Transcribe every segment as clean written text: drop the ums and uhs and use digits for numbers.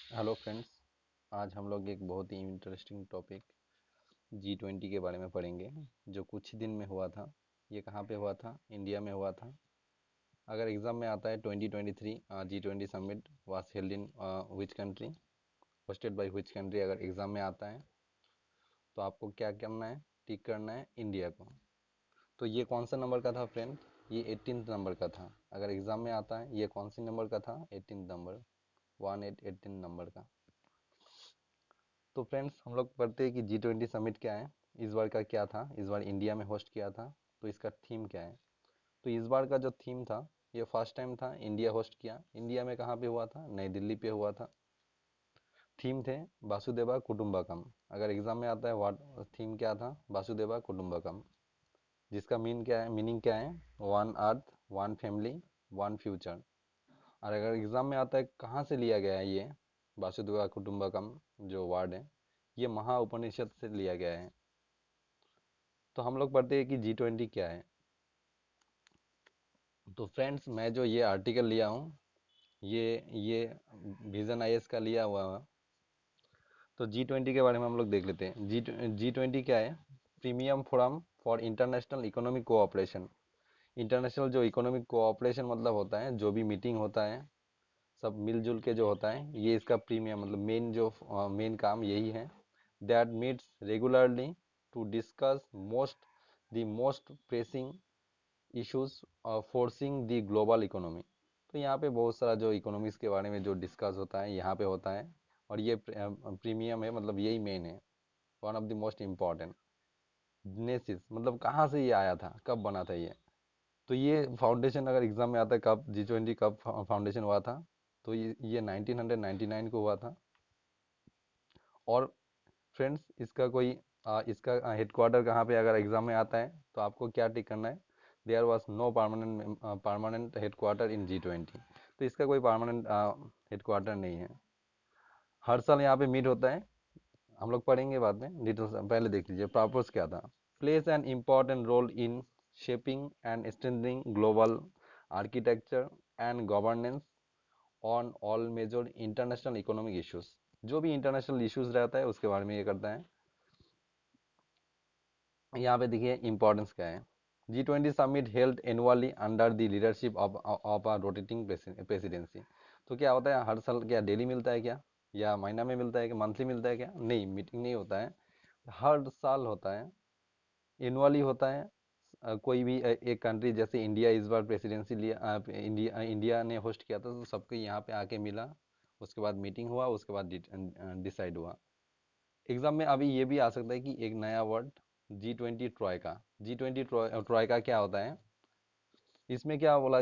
Hello friends. आज हम लोग एक बहुत ही इंटरेस्टिंग टॉपिक G20 के बारे में पढ़ेंगे, जो कुछ ही दिन में हुआ था। ये कहाँ पे हुआ था? इंडिया में हुआ था। अगर एग्ज़ाम में आता है 2023 G20 summit was held in which country, hosted by which country, अगर एग्ज़ाम में आता है तो आपको क्या करना है? टिक करना है इंडिया को। तो ये कौन सा नंबर का था फ्रेंड? ये 18th नंबर का था। अगर एग्ज़ाम में आता है, ये कौन सी नंबर का था? 18th नंबर, 18 नंबर का। तो फ्रेंड्स, हम लोग पढ़ते हैं कि G20 समिट क्या है, इस बार का क्या था, इस बार इंडिया में होस्ट किया था, तो इसका थीम क्या है। तो इस बार का जो थीम था, ये फर्स्ट टाइम था इंडिया होस्ट किया। इंडिया में कहाँ पे हुआ था? नई दिल्ली पे हुआ था। थीम थे वासुदेवा कुटुम्बकम। अगर एग्जाम में आता है, वाट थीम क्या था? वासुदेवा कुटुम्बकम, जिसका मीनिंग क्या है? One earth, one family, one future. और अगर एग्जाम में आता है, कहाँ से लिया गया है ये वासुदेवा कुटुम्बकम जो वर्ड है? ये महा उपनिषद से लिया गया है। तो हम लोग पढ़ते हैं कि G20 क्या है। तो फ्रेंड्स, मैं जो ये आर्टिकल लिया हूँ, ये विजन आईएएस का लिया हुआ है। तो G20 के बारे में हम लोग देख लेते हैं। G20 क्या है? Premium forum for international economic cooperation. International जो इकोनॉमिक कोऑपरेशन मतलब होता है, जो भी मीटिंग होता है सब मिलजुल के जो होता है, ये इसका प्रीमियम मतलब मेन जो मेन काम यही है। That meets regularly to discuss most pressing issues forcing the global economy. तो यहाँ पे बहुत सारा जो इकोनॉमिक्स के बारे में जो डिस्कस होता है, यहाँ पे होता है। और ये प्रीमियम है, मतलब यही मेन है, one of the most important. नेसिस मतलब कहाँ से ये आया था, कब बना था ये? तो ये फाउंडेशन अगर एग्जाम में आता है, कब G20 कब फाउंडेशन हुआ था? तो ये 1999 को हुआ था। और फ्रेंड्स, इसका हेडक्वार्टर कहाँ पे अगर एग्जाम में आता है तो आपको क्या टिक करना है? There was no permanent headquarter in G20। तो इसका कोई परमानेंट हेडक्वार्टर नहीं है। हर साल यहाँ पे मीट होता है। हम लोग पढ़ेंगे बाद में डिटेल्स, पहले देख लीजिए पर्पस क्या था। Place an important role in shaping and strengthening global architecture and governance on all major international economic issues. जो भी इंटरनेशनल इश्यूज रहता है उसके बारे में ये करता है। यहाँ पे देखिए इंपॉर्टेंस क्या है। G20 summit held annually under the leadership of a rotating presidency. तो क्या होता है, हर साल क्या डेली मिलता है क्या, या महीना में मिलता है, कि मंथली मिलता है क्या? नहीं, मीटिंग नहीं होता है, हर साल होता है, एनुअली होता है। कोई भी एक कंट्री, जैसे इंडिया इस बार प्रेसिडेंसी लिया, इंडिया ने होस्ट किया था, तो सबको यहाँ पे आके मिला, उसके बाद मीटिंग हुआ, उसके बाद डिसाइड हुआ। एग्जाम में अभी ये भी आ सकता है कि एक नया word G20 troika. G20 troika क्या होता है? इसमें क्या बोला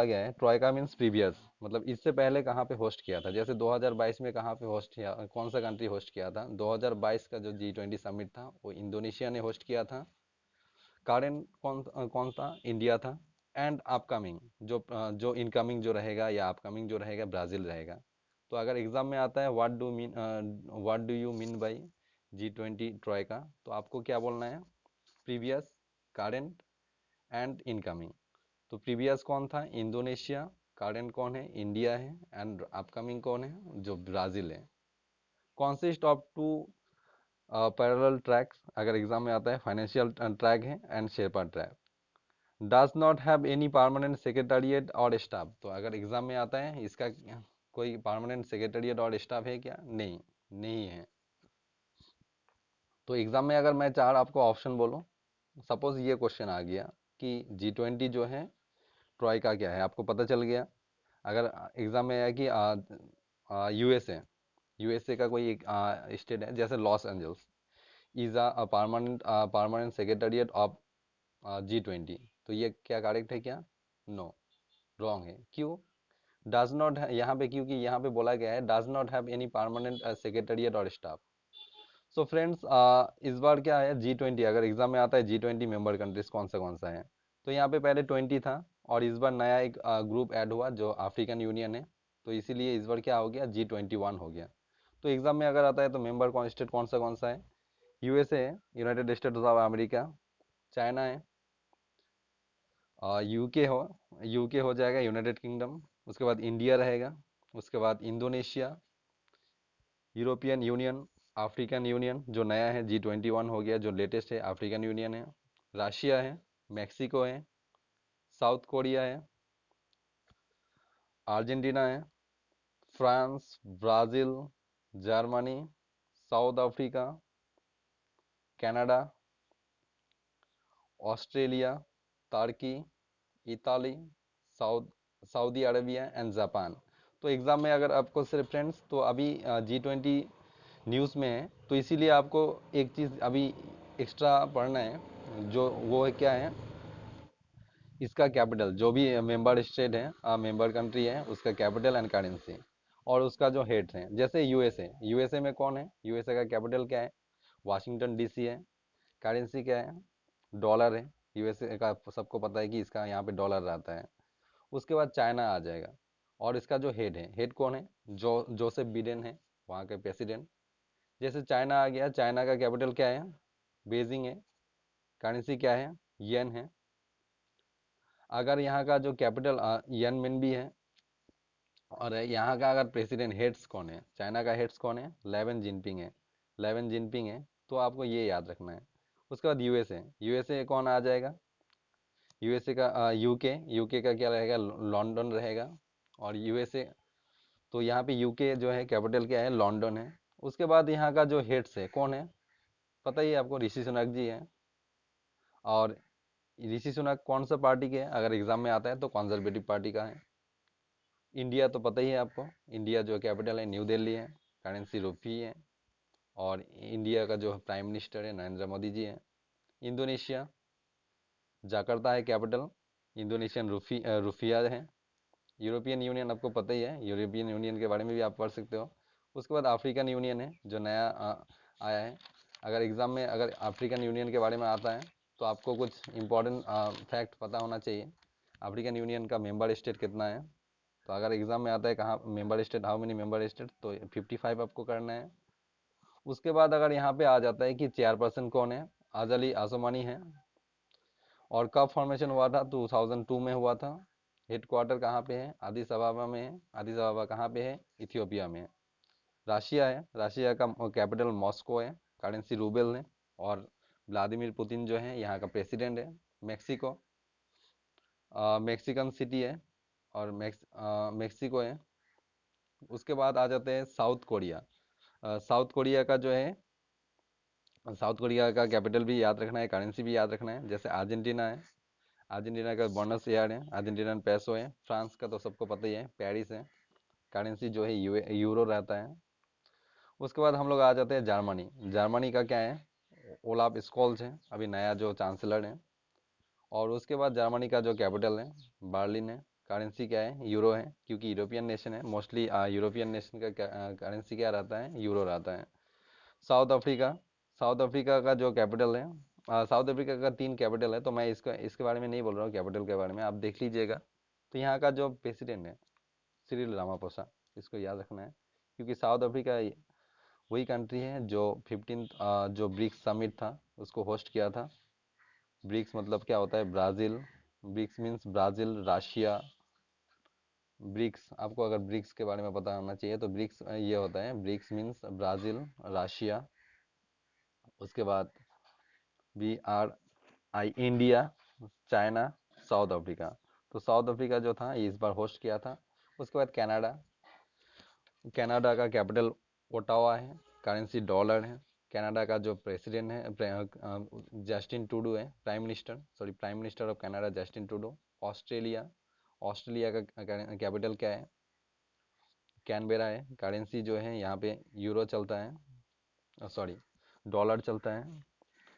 गया है? ट्रॉयका मीन्स प्रीवियस, मतलब इससे पहले कहाँ पे होस्ट किया था। जैसे 2022 में कहाँ पे होस्ट किया, कौन सा कंट्री होस्ट किया था? 2022 का जो G20 समिट था वो इंडोनेशिया ने होस्ट किया था। करेंट कौन था? इंडिया था। एंड अपकमिंग जो इनकमिंग जो रहेगा या अपकमिंग जो रहेगा, ब्राज़ील रहेगा। तो अगर एग्जाम में आता है what do you mean by G20 troika, तो आपको क्या बोलना है? Previous, current and incoming. तो प्रीवियस कौन था? इंडोनेशिया। करेंट कौन है? इंडिया है। एंड अपकमिंग कौन है? जो ब्राज़ील है। Consist of two parallel tracks. अगर एग्जाम में आता है, फाइनेंशियल ट्रैक है and Sherpa track. Does not have any permanent secretariat और स्टाफ। तो अगर एग्जाम में आता है, इसका कोई परमानेंट सेक्रेटरिएट और स्टाफ है क्या? नहीं, नहीं है। तो एग्जाम में अगर मैं चार आपको ऑप्शन बोलूं, सपोज ये क्वेश्चन आ गया कि G20 जो है ट्रॉयका क्या है, आपको पता चल गया। अगर एग्जाम में आया कि यूएसए, यूएसए का कोई एक स्टेट है, जैसे Los Angeles, is a permanent secretariat of G20। तो ये क्या करेक्ट है क्या? नो, रॉन्ग है। क्यों? डज नॉट, यहाँ पे क्योंकि यहाँ पे बोला गया है does not have any permanent secretariat और स्टाफ। सो फ्रेंड्स, इस बार क्या है, G20 अगर एग्जाम में आता है, G20 मेंबर कंट्रीज कौन सा है? तो यहाँ पे पहले 20 था, और इस बार नया एक ग्रुप ऐड हुआ जो अफ्रीकन यूनियन है। तो इसीलिए इस बार क्या हो गया, G21 हो गया। तो एग्जाम में अगर आता है तो मेंबर स्टेट कौन सा है? यूएसए है, United states of America. China है, यूके हो जाएगा, यूनाइटेड किंगडम। उसके बाद इंडिया रहेगा, उसके बाद Indonesia, European Union, African Union जो नया है, G21 हो गया जो लेटेस्ट है, अफ्रीकन यूनियन है, रशिया है, मैक्सिको है, साउथ कोरिया है, अर्जेंटीना है, France, Brazil, Germany, South Africa, Canada, Australia, तुर्की, Italy, South Saudi Arabia and Japan. तो एग्ज़ाम में अगर आपको सिर्फ फ्रेंड्स तो अभी G20 न्यूज़ में है, तो इसीलिए आपको एक चीज़ अभी एक्स्ट्रा पढ़ना है, जो वो है क्या है, इसका कैपिटल, जो भी मेंबर स्टेट है, मेंबर कंट्री है, उसका कैपिटल एंड करेंसी, और उसका जो हेड्स हैं, जैसे यूएसए, यूएसए में कौन है, यूएसए का कैपिटल क्या है, वाशिंगटन डीसी है, करेंसी क्या है, डॉलर है, यूएसए का सबको पता है कि इसका यहाँ पे डॉलर रहता है। उसके बाद चाइना आ जाएगा, और इसका जो हेड है, हेड कौन है, जोसेफ बिडेन है, वहाँ के प्रेसिडेंट। जैसे चाइना आ गया, चाइना का कैपिटल क्या है, बेजिंग है, करेंसी क्या है, येन है। अगर यहाँ का जो कैपिटल येन मिन भी है, और यहाँ का अगर प्रेसिडेंट हेड्स कौन है, चाइना का हेड्स कौन है, लेवन जिनपिंग है, लेवन जिनपिंग है, तो आपको ये याद रखना है। उसके बाद यूएसए, यूएसए कौन आ जाएगा, यूएसए का यूके, यूके का क्या रहेगा, लंदन रहेगा, और यूएसए, तो यहाँ पे यूके जो है कैपिटल क्या है, लंदन है। उसके बाद यहाँ का जो हेड्स है कौन है, पता ही है आपको, ऋषि सुनक जी है। और ऋषि सुनक कौन सा पार्टी के हैं, अगर एग्जाम में आता है तो कंजर्वेटिव पार्टी का है। इंडिया तो पता ही है आपको, इंडिया जो कैपिटल है न्यू दिल्ली है, करेंसी रुपी है, और इंडिया का जो प्राइम मिनिस्टर है नरेंद्र मोदी जी है। इंडोनेशिया, जाकार्ता है कैपिटल, इंडोनेशियन रुफिया है। यूरोपियन यूनियन आपको पता ही है, यूरोपियन यूनियन के बारे में भी आप पढ़ सकते हो। उसके बाद अफ्रीकन यूनियन है जो नया आया है। अगर एग्ज़ाम में अगर अफ्रीकन यूनियन के बारे में आता है तो आपको कुछ इंपॉर्टेंट फैक्ट पता होना चाहिए, अफ्रीकन यूनियन का मेंबर स्टेट कितना है। तो अगर एग्ज़ाम में आता है कहाँ member state, how many member state, तो 55 आपको करना है। उसके बाद अगर यहाँ पे आ जाता है कि चेयरपर्सन कौन है, अजली आसोमानी है। और कब फॉर्मेशन हुआ था, 2002 में हुआ था। हेडक्वार्टर कहाँ पे है, आदिस अबाबा में है। आदिस अबाबा कहाँ पे है, इथियोपिया में है। रशिया है, रशिया का कैपिटल मॉस्को है, करेंसी रूबेल है। और व्लादिमीर पुतिन जो है यहाँ का प्रेसिडेंट है। मेक्सिको, मेक्सिकन सिटी है, और मेक्सिको है। उसके बाद आ जाते हैं साउथ कोरिया। साउथ कोरिया का जो है, साउथ कोरिया का कैपिटल भी याद रखना है, करेंसी भी याद रखना है। जैसे अर्जेंटीना है, अर्जेंटीना का बोनस एयर है, अर्जेंटीना पैसो है। फ्रांस का तो सबको पता ही है, पेरिस है, करेंसी जो है यूरो रहता है। उसके बाद हम लोग आ जाते हैं जर्मनी। जर्मनी का क्या है, ओलाफ स्कॉल्स है, अभी नया जो चांसलर है। और उसके बाद जर्मनी का जो कैपिटल है बर्लिन है। करेंसी क्या है, यूरो है, क्योंकि यूरोपियन नेशन है, मोस्टली यूरोपियन नेशन का करेंसी क्या रहता है, यूरो रहता है। साउथ अफ्रीका, साउथ अफ्रीका का जो कैपिटल है, साउथ अफ्रीका का 3 कैपिटल है, तो मैं इसका इसके बारे में नहीं बोल रहा हूँ, कैपिटल के बारे में आप देख लीजिएगा। तो यहाँ का जो प्रेसिडेंट है सिरिल रामापोसा, इसको याद रखना है, क्योंकि साउथ अफ्रीका वही कंट्री है जो 15 जो ब्रिक्स समिट था उसको होस्ट किया था। ब्रिक्स मतलब क्या होता है, Brazil, BRICS means Brazil, Russia. BRICS, आपको अगर ब्रिक्स के बारे में पता होना चाहिए, तो ब्रिक्स ये होता है, ब्रिक्स मीन्स ब्राज़ील, रशिया। उसके बाद BRI India, China, south Africa. तो साउथ अफ्रीका जो था ये इस बार होस्ट किया था। उसके बाद कनाडा, कनाडा का कैपिटल ओटावा है, करेंसी डॉलर है। कनाडा का जो प्रेसिडेंट है जस्टिन टूडू है, prime minister of Canada Justin टूडू। ऑस्ट्रेलिया, ऑस्ट्रेलिया का कैपिटल क्या है, कैनबेरा है। करेंसी जो है यहाँ पे यूरो चलता है, सॉरी डॉलर चलता है।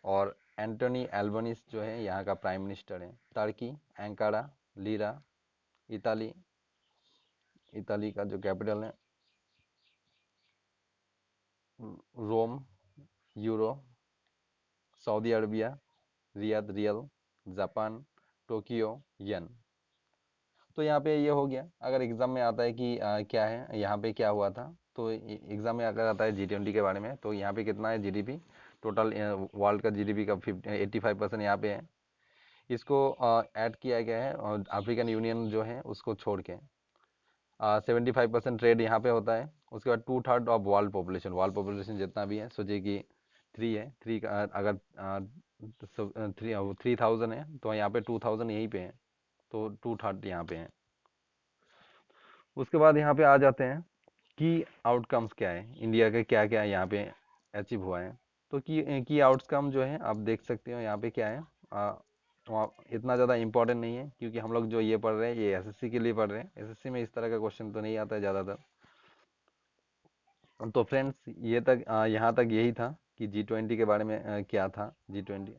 और एंटोनी एल्बनीस जो है यहाँ का प्राइम मिनिस्टर है। तुर्की, एंकारा, लीरा। इताली, इताली का जो कैपिटल है Rome, euro. Saudi Arabia, Riyadh, riyal. Japan, Tokyo, yen. तो यहाँ पे ये हो गया। अगर एग्जाम में आता है कि क्या है यहाँ पे क्या हुआ था, तो एग्जाम में अगर आता है G20 के बारे में, तो यहाँ पे कितना है जीडीपी, टोटल वर्ल्ड का जीडीपी का 85% यहाँ पे है। इसको ऐड किया गया है, और अफ्रीकन यूनियन जो है उसको छोड़ के 75% ट्रेड यहाँ पे होता है। उसके बाद 2/3 ऑफ वर्ल्ड पॉपुलेशन जितना भी है, सोचिए कि 3 है, 3 का अगर 3000 है तो यहाँ पे 2000 यहीं पे है, तो 2/3 यहाँ पे है। उसके बाद यहाँ पे आ जाते हैं की आउटकम्स क्या है, इंडिया के क्या क्या यहाँ पे अचीव हुआ है। तो की आउटकम जो है आप देख सकते हो यहाँ पे क्या है, वहाँ इतना ज़्यादा इंपॉर्टेंट नहीं है, क्योंकि हम लोग जो ये पढ़ रहे हैं ये एसएससी के लिए पढ़ रहे हैं, एसएससी में इस तरह का क्वेश्चन तो नहीं आता है ज़्यादातर। तो फ्रेंड्स ये तक यहाँ तक यही था कि G20 के बारे में क्या था G20।